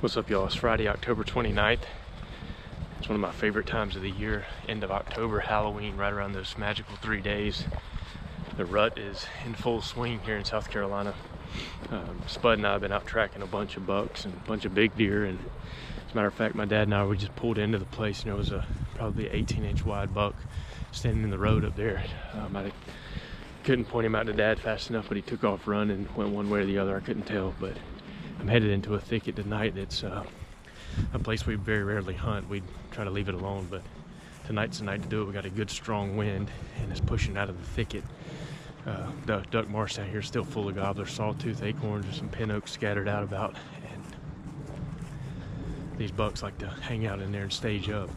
What's up, y'all? It's Friday, October 29th. It's one of my favorite times of the year. End of October, Halloween, right around those magical 3 days. The rut is in full swing here in South Carolina. Spud and I have been out tracking a bunch of bucks and a bunch of big deer. And as a matter of fact, my dad and I, we just pulled into the place and there was a probably 18-inch wide buck standing in the road up there. I couldn't point him out to Dad fast enough, but he took off running and went one way or the other. I couldn't tell, but I'm headed into a thicket tonight. That's a place we very rarely hunt. We try to leave it alone, but tonight's the night to do it. We got a good strong wind and it's pushing out of the thicket. The duck marsh down here is still full of gobblers, sawtooth, acorns, and some pin oaks scattered out about, and these bucks like to hang out in there and stage up.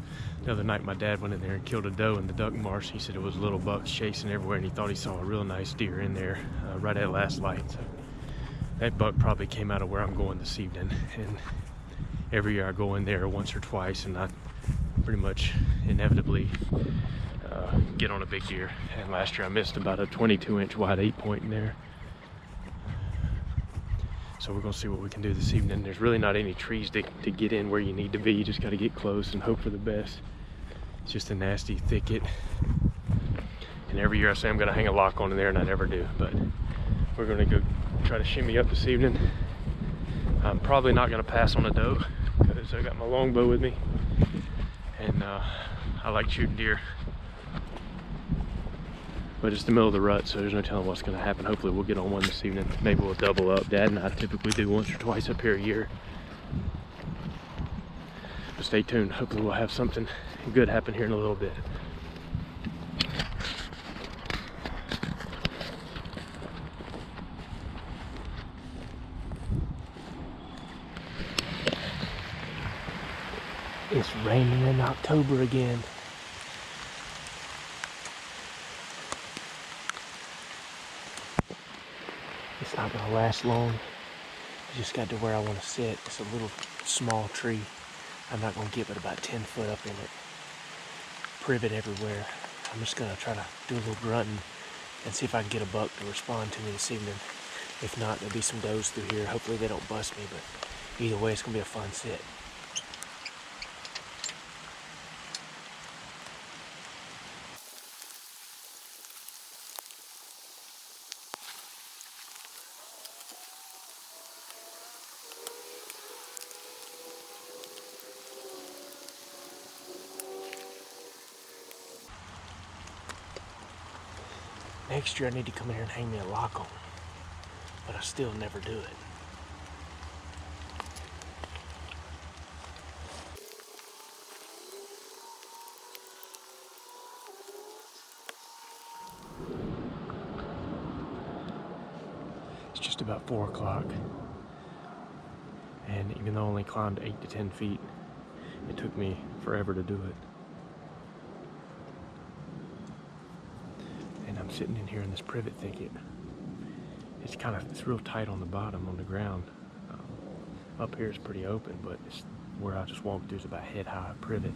The other night my dad went in there and killed a doe in the duck marsh. He said it was little bucks chasing everywhere and he thought he saw a real nice deer in there right at last light. So that buck probably came out of where I'm going this evening, and every year I go in there once or twice and I pretty much inevitably get on a big deer. And last year I missed about a 22-inch wide 8-point in there. So we're gonna see what we can do this evening. There's really not any trees to get in where you need to be. You just gotta get close and hope for the best. It's just a nasty thicket. And every year I say I'm gonna hang a lock on in there and I never do, but we're gonna go try to shimmy up this evening. I'm probably not gonna pass on a doe because I got my longbow with me, and I like shooting deer. But it's the middle of the rut, so there's no telling what's gonna happen. Hopefully we'll get on one this evening. Maybe we'll double up. Dad and I typically do once or twice up here a year. But stay tuned. Hopefully we'll have something good happen here in a little bit. It's raining in October again. It's not gonna last long. I just got to where I want to sit. It's a little small tree. I'm not gonna get but about 10 foot up in it. Privet everywhere. I'm just gonna try to do a little grunting and see if I can get a buck to respond to me this evening. If not, there'll be some does through here. Hopefully they don't bust me, but either way, it's gonna be a fun sit. Next year I need to come in here and hang me a lock on, but I still never do it. It's just about 4 o'clock, and even though I only climbed 8 to 10 feet, it took me forever to do it. I'm sitting in here in this privet thicket. It's real tight on the bottom, on the ground. Up here is pretty open, but it's where I just walked through is about head high privet.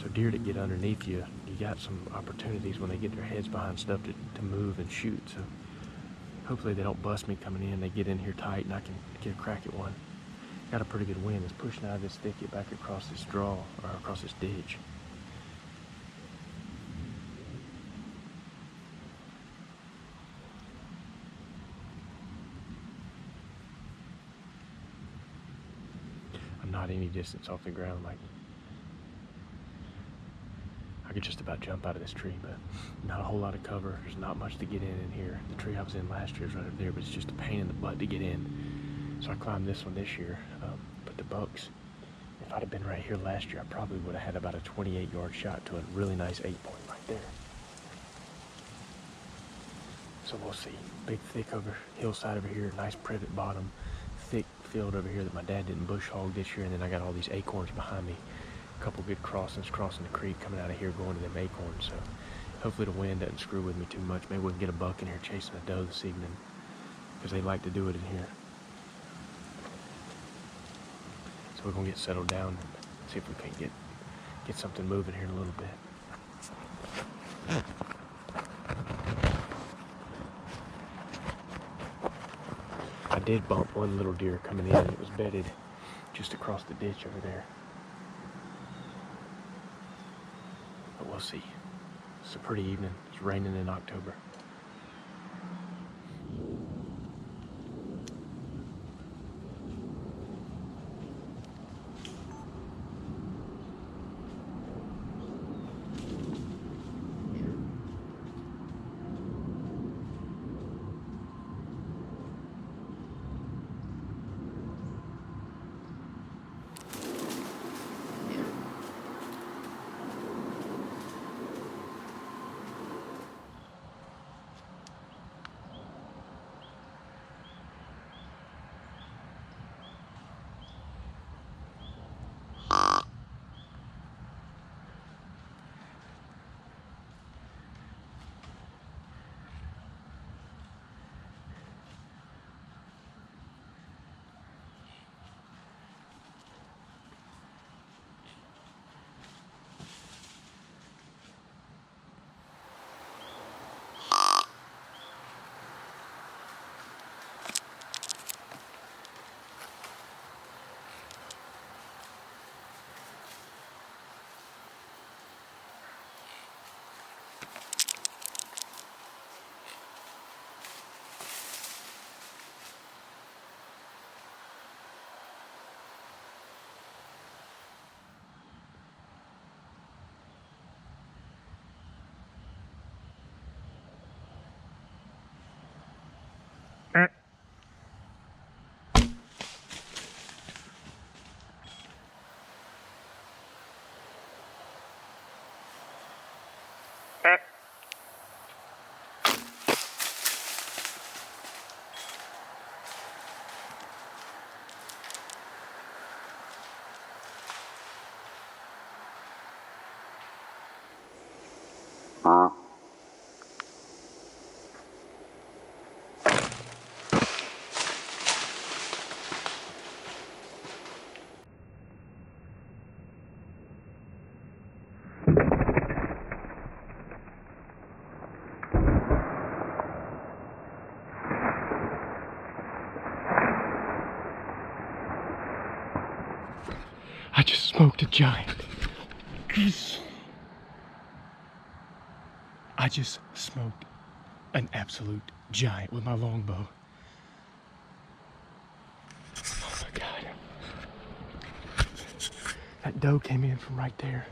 So deer that get underneath you, you got some opportunities when they get their heads behind stuff to move and shoot. So hopefully they don't bust me coming in. They get in here tight and I can get a crack at one. Got a pretty good wind. It's pushing out of this thicket back across this draw, or across this ditch. Not any distance off the ground. Like, I could just about jump out of this tree, but not a whole lot of cover. There's not much to get in here. The tree I was in last year is right up there, but it's just a pain in the butt to get in. So I climbed this one this year. But the bucks, if I'd have been right here last year, I probably would have had about a 28-yard shot to a really nice 8-point right there. So we'll see. Big thick over hillside over here, nice privet bottom, thick field over here that my dad didn't bush hog this year, and then I got all these acorns behind me. A couple good crossings crossing the creek coming out of here going to them acorns. So hopefully the wind doesn't screw with me too much. Maybe we can get a buck in here chasing a doe this evening, because they like to do it in here. So we're gonna get settled down and see if we can get something moving here in a little bit. I did bump one little deer coming in. It was bedded just across the ditch over there. But we'll see. It's a pretty evening. It's raining in October. I just smoked a giant. I just smoked an absolute giant with my longbow. Oh my God. That doe came in from right there.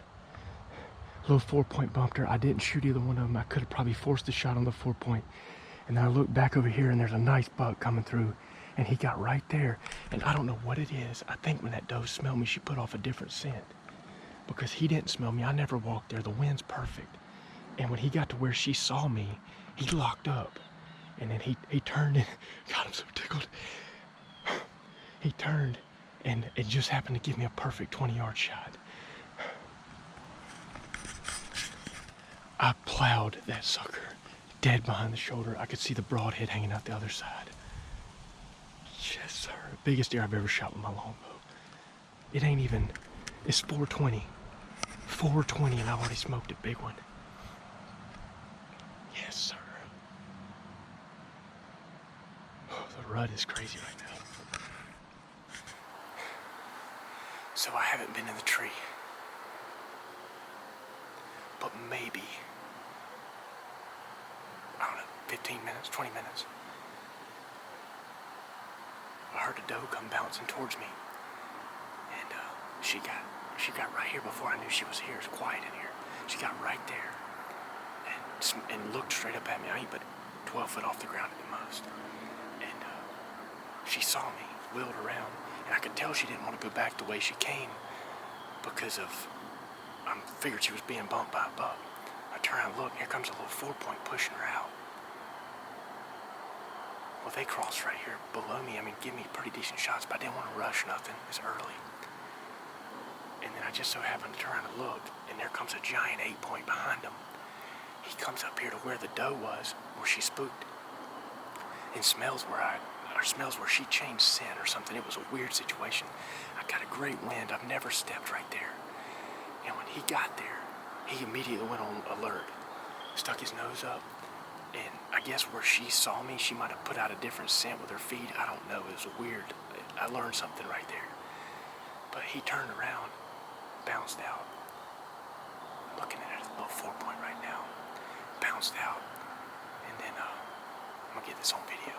Little 4-point bumped her. I didn't shoot either one of them. I could have probably forced the shot on the 4-point. And then I look back over here and there's a nice buck coming through. And he got right there. And I don't know what it is. I think when that doe smelled me, she put off a different scent. Because he didn't smell me. I never walked there. The wind's perfect. And when he got to where she saw me, he locked up. And then he turned and, God, I'm so tickled. He turned and it just happened to give me a perfect 20-yard shot. I plowed that sucker dead behind the shoulder. I could see the broadhead hanging out the other side. Yes, sir. Biggest deer I've ever shot with my longbow. It ain't even, it's 420. 420 and I already smoked a big one. Yes, sir. Oh, the rut is crazy right now. So I haven't been in the tree. But maybe, I don't know, 15 minutes, 20 minutes. I heard a doe come bouncing towards me. And she got right here before I knew she was here. It was quiet in here. She got right there and looked straight up at me. I ain't but 12 foot off the ground at the most. And she saw me, wheeled around, and I could tell she didn't want to go back the way she came because of, I figured she was being bumped by a buck. I turn around and look, here comes a little 4-point pushing her out. Well, they crossed right here below me. I mean, give me pretty decent shots, but I didn't want to rush nothing. It's early. And then I just so happened to turn around and look, and there comes a giant 8-point behind him. He comes up here to where the doe was, where she spooked, and smells where she changed scent or something. It was a weird situation. I got a great wind. I've never stepped right there. And when he got there, he immediately went on alert, stuck his nose up, and I guess where she saw me, she might have put out a different scent with her feet. I don't know. It was weird. I learned something right there. But he turned around, bounced out. I'm looking at a little 4-point right now. Bounced out. And then I'm going to get this on video.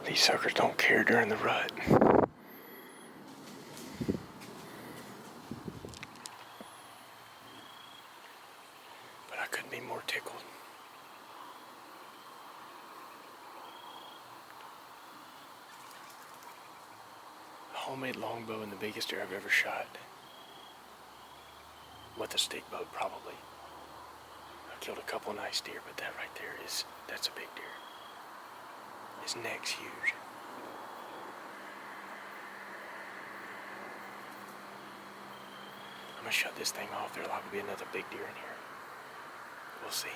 These suckers don't care during the rut. But I couldn't be more tickled. A homemade longbow and the biggest deer I've ever shot. With a stick bow, probably. I killed a couple nice deer, but that right there that's a big deer. His neck's huge. I'm gonna shut this thing off. There'll likely be another big deer in here. We'll see.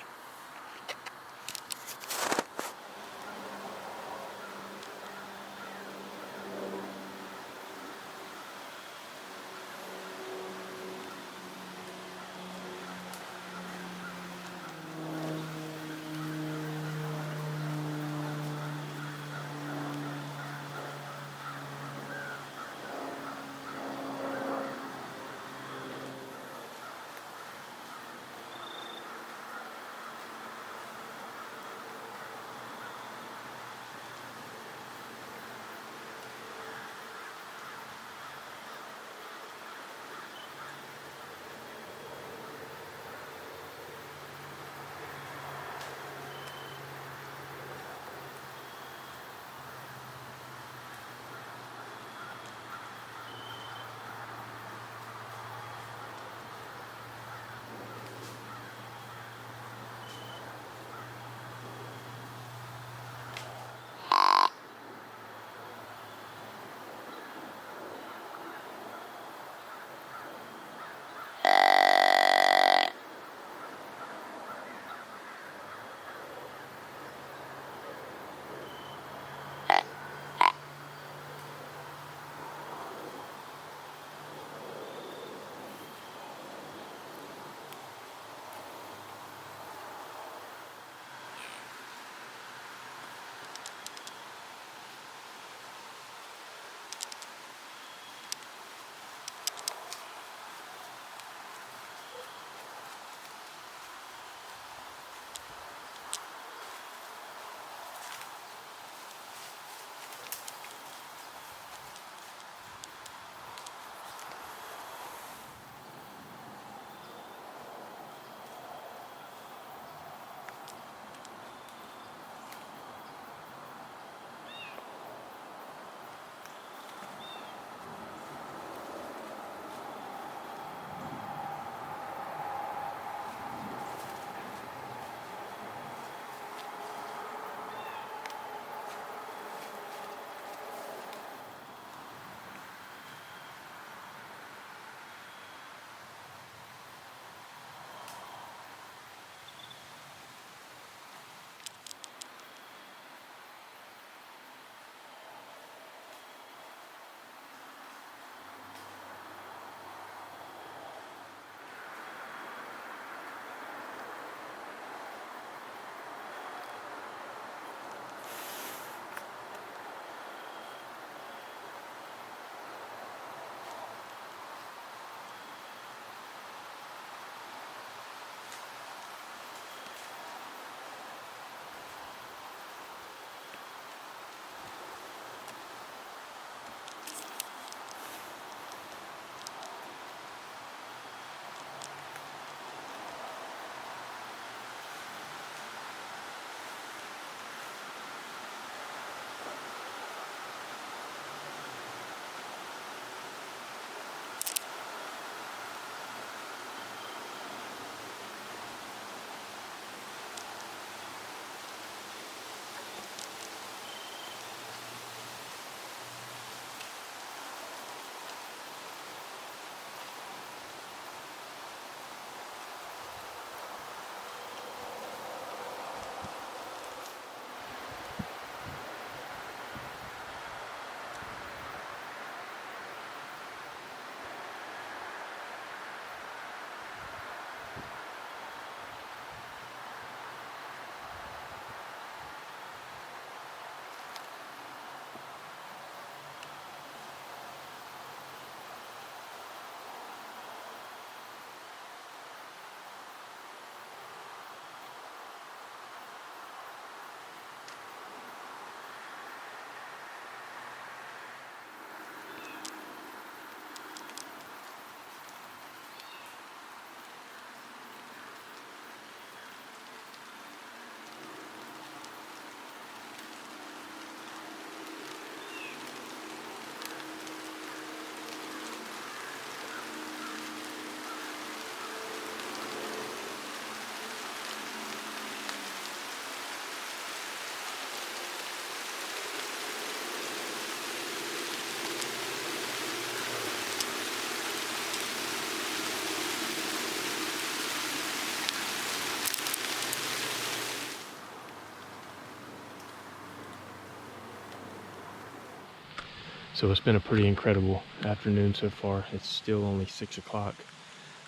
So it's been a pretty incredible afternoon so far. It's still only 6 o'clock,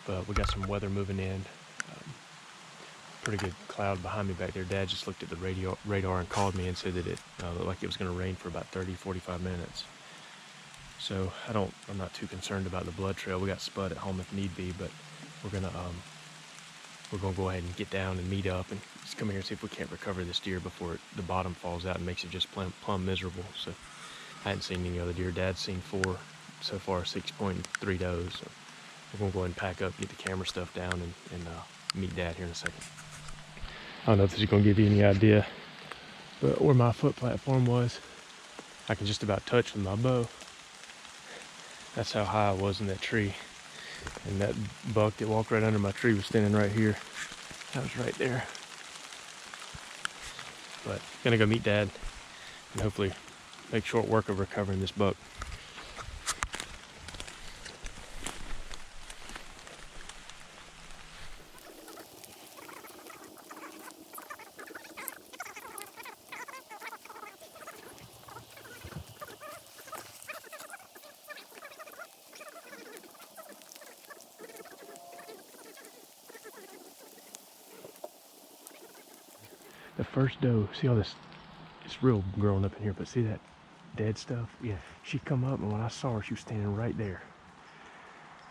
but we got some weather moving in. Pretty good cloud behind me back there. Dad just looked at the radar and called me and said that it looked like it was going to rain for about 30-45 minutes. So I'm not too concerned about the blood trail. We got Spud at home if need be, but we're gonna go ahead and get down and meet up and just come here and see if we can't recover this deer before the bottom falls out and makes it just plumb miserable. So I hadn't seen any other deer. Dad's seen 4 so far, 6.3 does. So we're gonna go ahead and pack up, get the camera stuff down, and meet Dad here in a second. I don't know if this is gonna give you any idea, but where my foot platform was, I can just about touch with my bow. That's how high I was in that tree. And that buck that walked right under my tree was standing right here. That was right there. But gonna go meet Dad and hopefully make short work of recovering this buck. The first doe, see all this, it's real growing up in here, but see that dead stuff? Yeah. She come up, and when I saw her, she was standing right there.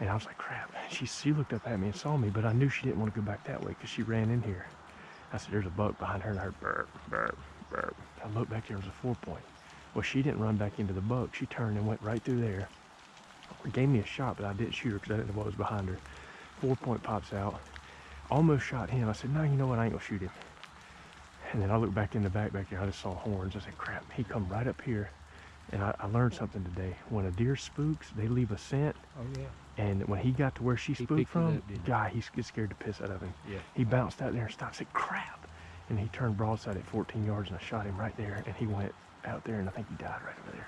And I was like, crap. She looked up at me and saw me, but I knew she didn't want to go back that way because she ran in here. I said, there's a buck behind her, and I heard burp, burp, burp. I looked back, there was a 4-point. Well, she didn't run back into the buck. She turned and went right through there. Gave me a shot, but I didn't shoot her because I didn't know what was behind her. 4-point pops out. Almost shot him. I said, no, you know what? I ain't going to shoot him. And then I looked back in the back there, I just saw horns. I said, crap, he come right up here. And I learned something today. When a deer spooks, they leave a scent. Oh, yeah. And when he got to where she spooked from, he get scared to piss out of him. Yeah. He bounced out there and stopped, said, crap. And he turned broadside at 14 yards, and I shot him right there. And he went out there, and I think he died right over there.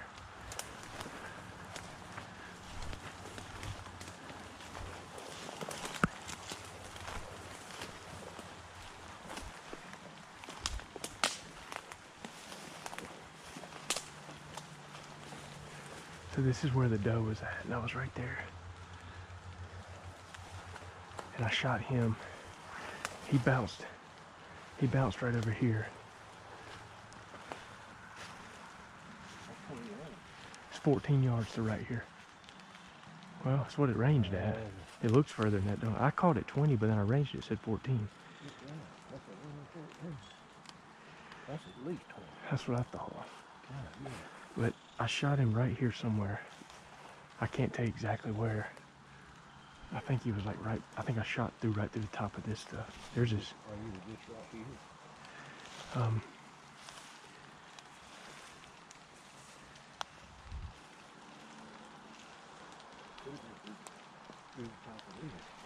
So this is where the doe was at, and I was right there. And I shot him. He bounced right over here. It's 14 yards to right here. Well, that's what it ranged at. It looks further than that, don't it? I called it 20, but then I ranged it, said 14. That's at least 20. That's what I thought. God, yeah. But I shot him right here somewhere. I can't tell you exactly where. I think he was like right, I think I shot right through the top of this stuff. There's his. Or you were just right here.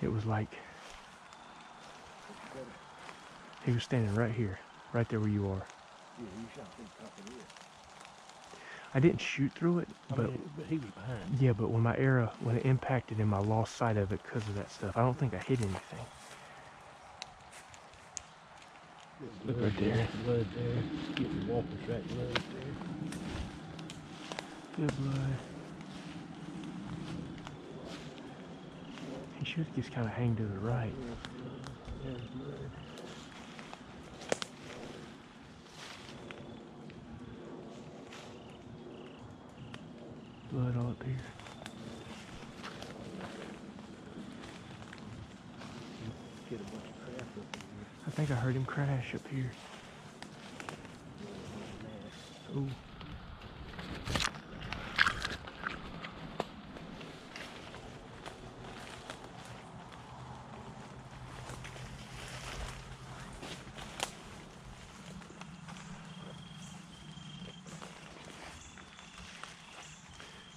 It was like, he was standing right here, right there where you are. Yeah, you shot through the top of it. I didn't shoot through it, but he was behind. yeah, but when my arrow, when it impacted him, I lost sight of it because of that stuff. I don't think I hit anything. Look right there. Blood there. Get the walking track blood there. Good blood. He should just kind of hang to the right. There's blood. Blood all up here. Get a bunch of crap up in here. I think I heard him crash up here. Ooh.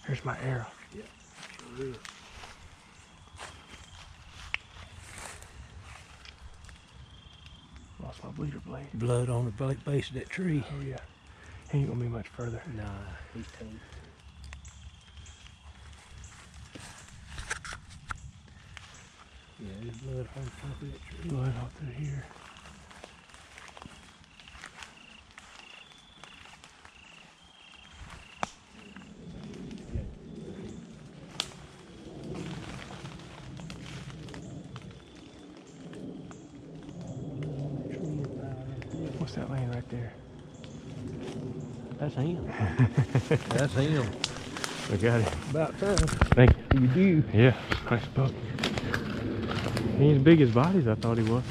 Here's my arrow. Yeah, sure is. Lost my bleeder blade. Blood on the base of that tree. Oh yeah. He ain't gonna be much further. Nah, he's toast. Yeah, there's blood on the top of that tree. Blood all through here. What's that laying right there? That's him. That's him. I got it. About time. Thank you. You do. Yeah, nice buck. He ain't as big as bodies I thought he was.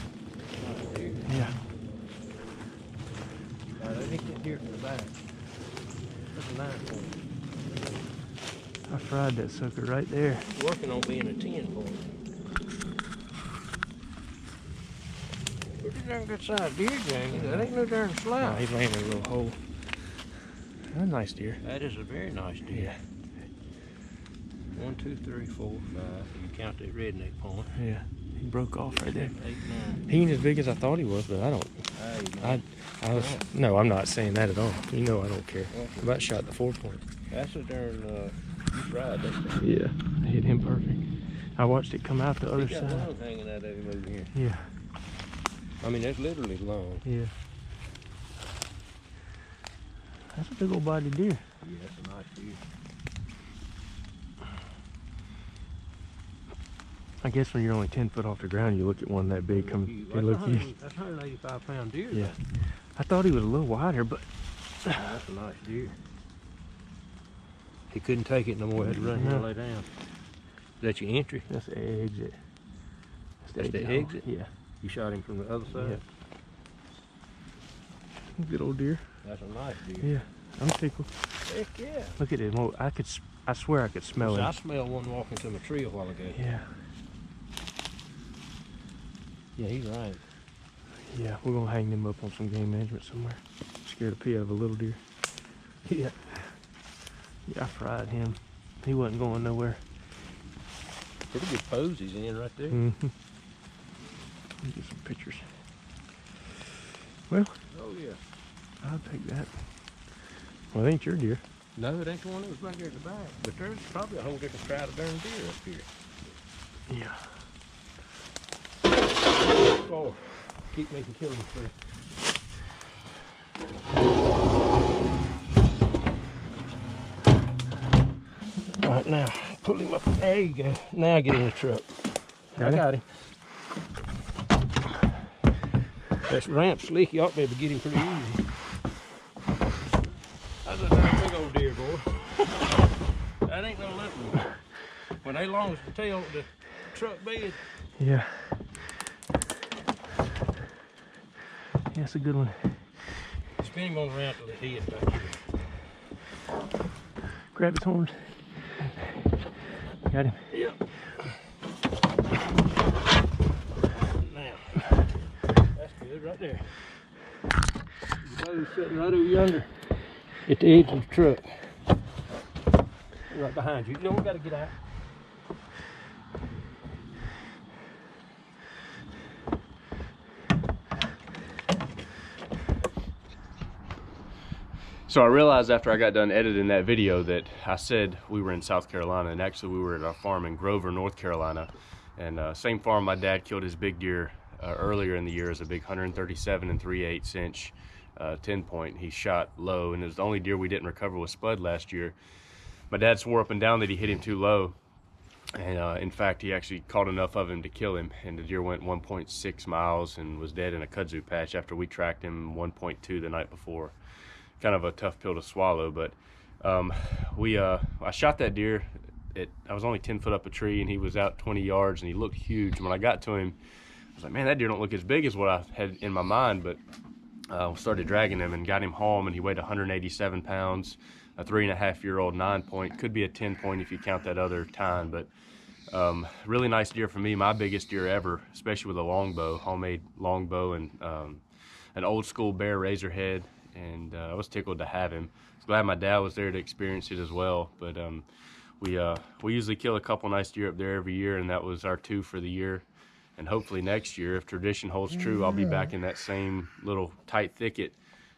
Yeah. They didn't get deer from the back. That's a 9-point. I fried that sucker right there. Working on being a 10-point. Pretty darn good sized deer, Jamie. That ain't no darn No, slouch. he's laying in a little hole. That's a nice deer. That is a very nice deer. Yeah. 1, 2, 3, 4, 5. You count that redneck point. Yeah. He broke off right there. 8, 9. He ain't as big as I thought he was, but I don't. I was. No, I'm not saying that at all. You know I don't care. I about shot the 4-point. That's a darn. You fried that thing. Yeah. I hit him perfect. I watched it come out the other He got side. lung hanging out of him over here. Yeah. I mean, that's literally long. Yeah. That's a big old body deer. Yeah, that's a nice deer. I guess when you're only 10 foot off the ground, you look at one that big, they look huge. That's 185-pound deer. Yeah. I thought he was a little wider, but That's a nice deer. He couldn't take it no more. Had to run here and lay down. Is that your entry? that's the exit. That's the exit? Yeah. You shot him from the other side? Yeah. Good old deer. That's a nice deer. Yeah. I'm tickled. Heck yeah. Look at him. Oh, I swear I could smell him. I smelled one walking to my tree a while ago. Yeah. Yeah, he's right. Yeah, we're gonna hang them up on some game management somewhere. Scared a pea out of a little deer. Yeah. Yeah, I fried him. He wasn't going nowhere. Pretty good pose he's in right there. Mm-hmm. Let me get some pictures. Well, Oh yeah. I'll take that. Well, it ain't your deer. No, it ain't the one that was back there at the back. But there's probably a whole different crowd of darn deer up here. Yeah. Oh, keep making killing free. All right, now pull him up. There you go. Now get in the truck. I got him. That's ramp slick. You ought to be able to get him pretty easy. That's a damn big old deer, boy. That ain't no little one. When they long as the tail of the truck bed. Yeah. Yeah, it's a good one. Spin him on around till his head back here. Grab his horns. Got him. Yep. Now, that's good right there. The bow's sitting right over yonder at the edge of the truck. Right behind you. You don't got to get out. So I realized after I got done editing that video that I said we were in South Carolina, and actually we were at our farm in Grover, North Carolina. And same farm my dad killed his big deer earlier in the year as a big 137 3/8 inch 10-point. He shot low, and it was the only deer we didn't recover with spud last year. My dad swore up and down that he hit him too low. And in fact, he actually caught enough of him to kill him, and the deer went 1.6 miles and was dead in a kudzu patch after we tracked him 1.2 the night before. Kind of a tough pill to swallow, but I shot that deer. I was only 10 foot up a tree, and he was out 20 yards, and he looked huge. When I got to him, I was like, man, that deer don't look as big as what I had in my mind, but started dragging him and got him home, and he weighed 187 pounds, a 3.5-year-old 9-point. Could be a 10-point if you count that other time, but really nice deer for me, my biggest deer ever, especially with a longbow, homemade longbow, and an old school bear razorhead. And I was tickled to have him. I was glad my dad was there to experience it as well. But we usually kill a couple nice deer up there every year, and that was our 2 for the year. And hopefully next year, if tradition holds true, I'll be back in that same little tight thicket,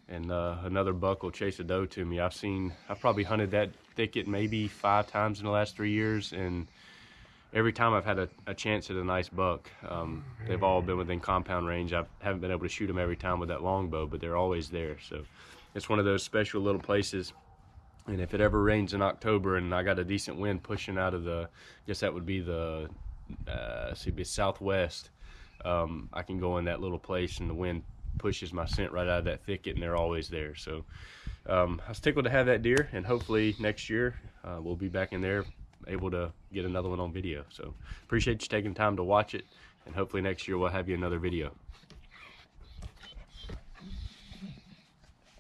and another buck will chase a doe to me. I've probably hunted that thicket maybe 5 times in the last 3 years, and every time I've had a chance at a nice buck. They've all been within compound range. I haven't been able to shoot them every time with that longbow, but they're always there. So it's one of those special little places. And if it ever rains in October and I got a decent wind pushing out of I guess that would be the southwest, I can go in that little place and the wind pushes my scent right out of that thicket, and they're always there. So I was tickled to have that deer, and hopefully next year we'll be back in there able to get another one on video. So appreciate you taking time to watch it, and hopefully next year we'll have you another video.